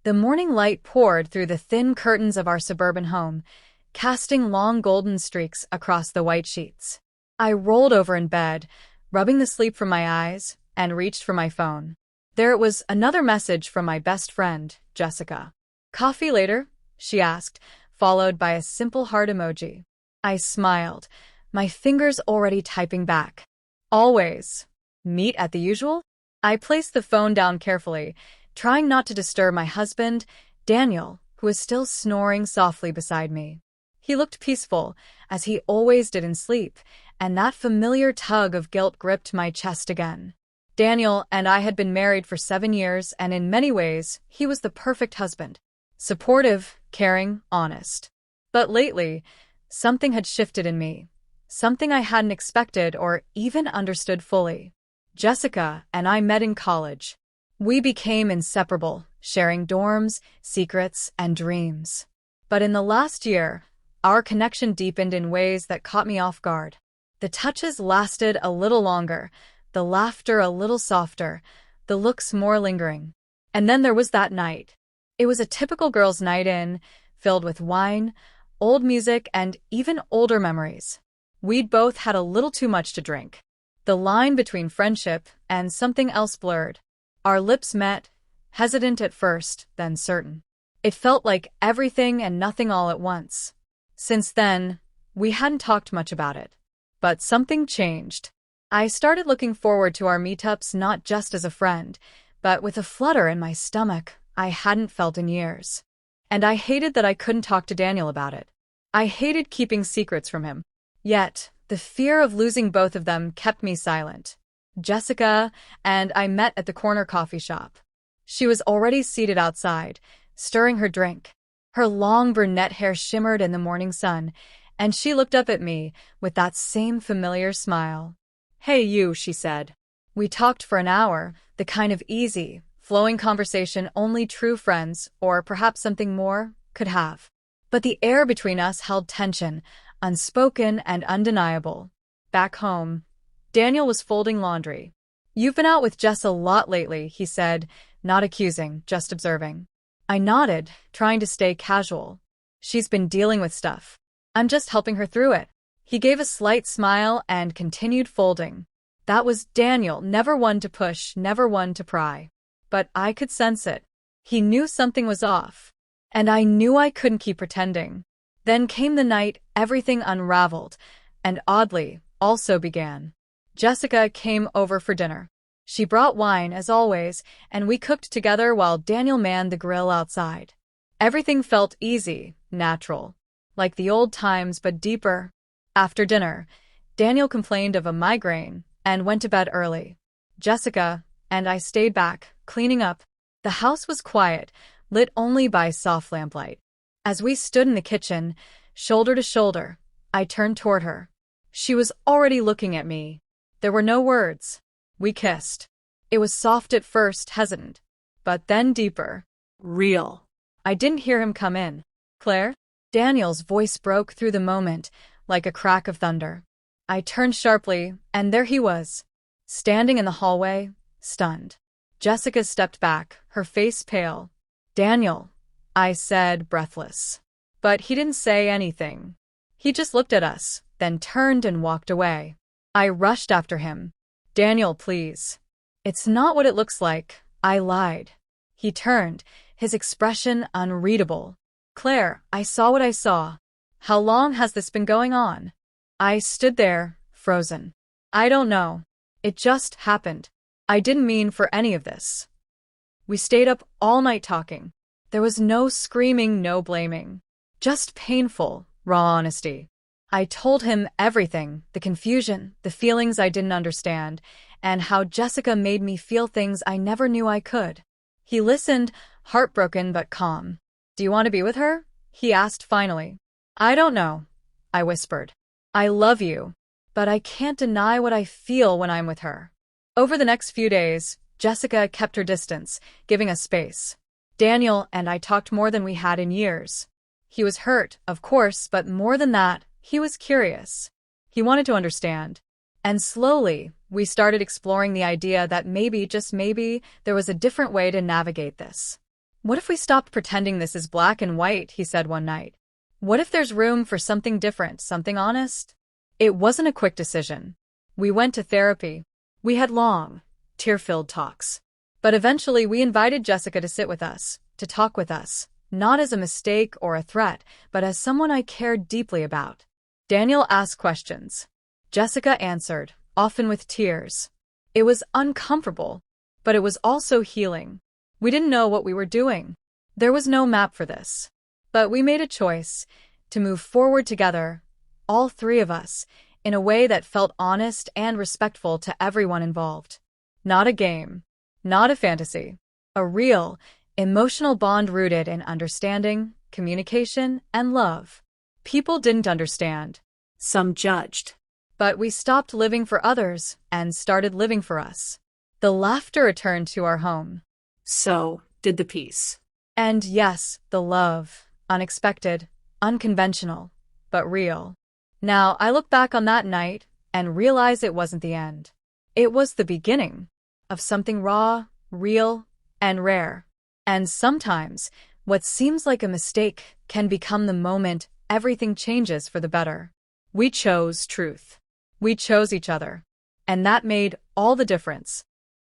The morning light poured through the thin curtains of our suburban home, casting long golden streaks across the white sheets. I rolled over in bed, rubbing the sleep from my eyes, and reached for my phone. There it was, another message from my best friend, Jessica. "Coffee later?" she asked, followed by a simple heart emoji. I smiled, my fingers already typing back. "Always. Meet at the usual?" I placed the phone down carefully, trying not to disturb my husband, Daniel, who was still snoring softly beside me. He looked peaceful, as he always did in sleep, and that familiar tug of guilt gripped my chest again. Daniel and I had been married for 7 years, and in many ways, he was the perfect husband. Supportive, caring, honest. But lately, something had shifted in me. Something I hadn't expected or even understood fully. Jessica and I met in college. We became inseparable, sharing dorms, secrets, and dreams. But in the last year, our connection deepened in ways that caught me off guard. The touches lasted a little longer, the laughter a little softer, the looks more lingering. And then there was that night. It was a typical girls' night in, filled with wine, old music, and even older memories. We'd both had a little too much to drink. The line between friendship and something else blurred. Our lips met, hesitant at first, then certain. It felt like everything and nothing all at once. Since then, we hadn't talked much about it. But something changed. I started looking forward to our meetups not just as a friend, but with a flutter in my stomach I hadn't felt in years. And I hated that I couldn't talk to Daniel about it. I hated keeping secrets from him. Yet, the fear of losing both of them kept me silent. Jessica and I met at the corner coffee shop. She was already seated outside, stirring her drink. Her long brunette hair shimmered in the morning sun, and she looked up at me with that same familiar smile. "Hey you," she said. We talked for an hour, the kind of easy, flowing conversation only true friends, or perhaps something more, could have. But the air between us held tension, unspoken and undeniable. Back home, Daniel was folding laundry. "You've been out with Jess a lot lately," he said, not accusing, just observing. I nodded, trying to stay casual. "She's been dealing with stuff. I'm just helping her through it." He gave a slight smile and continued folding. That was Daniel, never one to push, never one to pry. But I could sense it. He knew something was off. And I knew I couldn't keep pretending. Then came the night everything unraveled, and oddly, also began. Jessica came over for dinner. She brought wine, as always, and we cooked together while Daniel manned the grill outside. Everything felt easy, natural. Like the old times, but deeper. After dinner, Daniel complained of a migraine and went to bed early. Jessica and I stayed back, cleaning up. The house was quiet, lit only by soft lamplight. As we stood in the kitchen, shoulder to shoulder, I turned toward her. She was already looking at me. There were no words. We kissed. It was soft at first, hesitant, but then deeper. Real. I didn't hear him come in. "Claire?" Daniel's voice broke through the moment, like a crack of thunder. I turned sharply, and there he was, standing in the hallway, stunned. Jessica stepped back, her face pale. "Daniel," I said, breathless. But he didn't say anything. He just looked at us, then turned and walked away. I rushed after him. "Daniel, please." "It's not what it looks like," I lied. He turned, his expression unreadable. "Claire, I saw what I saw. How long has this been going on?" I stood there, frozen. "I don't know. It just happened. I didn't mean for any of this." We stayed up all night talking. There was no screaming, no blaming. Just painful, raw honesty. I told him everything, the confusion, the feelings I didn't understand, and how Jessica made me feel things I never knew I could. He listened, heartbroken but calm. "Do you want to be with her?" he asked finally. "I don't know," I whispered. "I love you, but I can't deny what I feel when I'm with her." Over the next few days, Jessica kept her distance, giving us space. Daniel and I talked more than we had in years. He was hurt, of course, but more than that, he was curious. He wanted to understand. And slowly, we started exploring the idea that maybe, just maybe, there was a different way to navigate this. What if we stopped pretending this is black and white, he said one night. What if there's room for something different, something honest? It wasn't a quick decision. We went to therapy. We had long, tear-filled talks. But eventually we invited Jessica to sit with us, to talk with us, not as a mistake or a threat, but as someone I cared deeply about. Daniel asked questions. Jessica answered, often with tears. It was uncomfortable, but it was also healing. We didn't know what we were doing. There was no map for this. But we made a choice to move forward together, all three of us, in a way that felt honest and respectful to everyone involved. Not a game, not a fantasy, a real, emotional bond rooted in understanding, communication, and love. People didn't understand. Some judged. But we stopped living for others and started living for us. The laughter returned to our home. So did the peace. And yes, the love. Unexpected, unconventional, but real. Now, I look back on that night and realize it wasn't the end. It was the beginning of something raw, real, and rare. And sometimes, what seems like a mistake can become the moment everything changes for the better. We chose truth. We chose each other. And that made all the difference.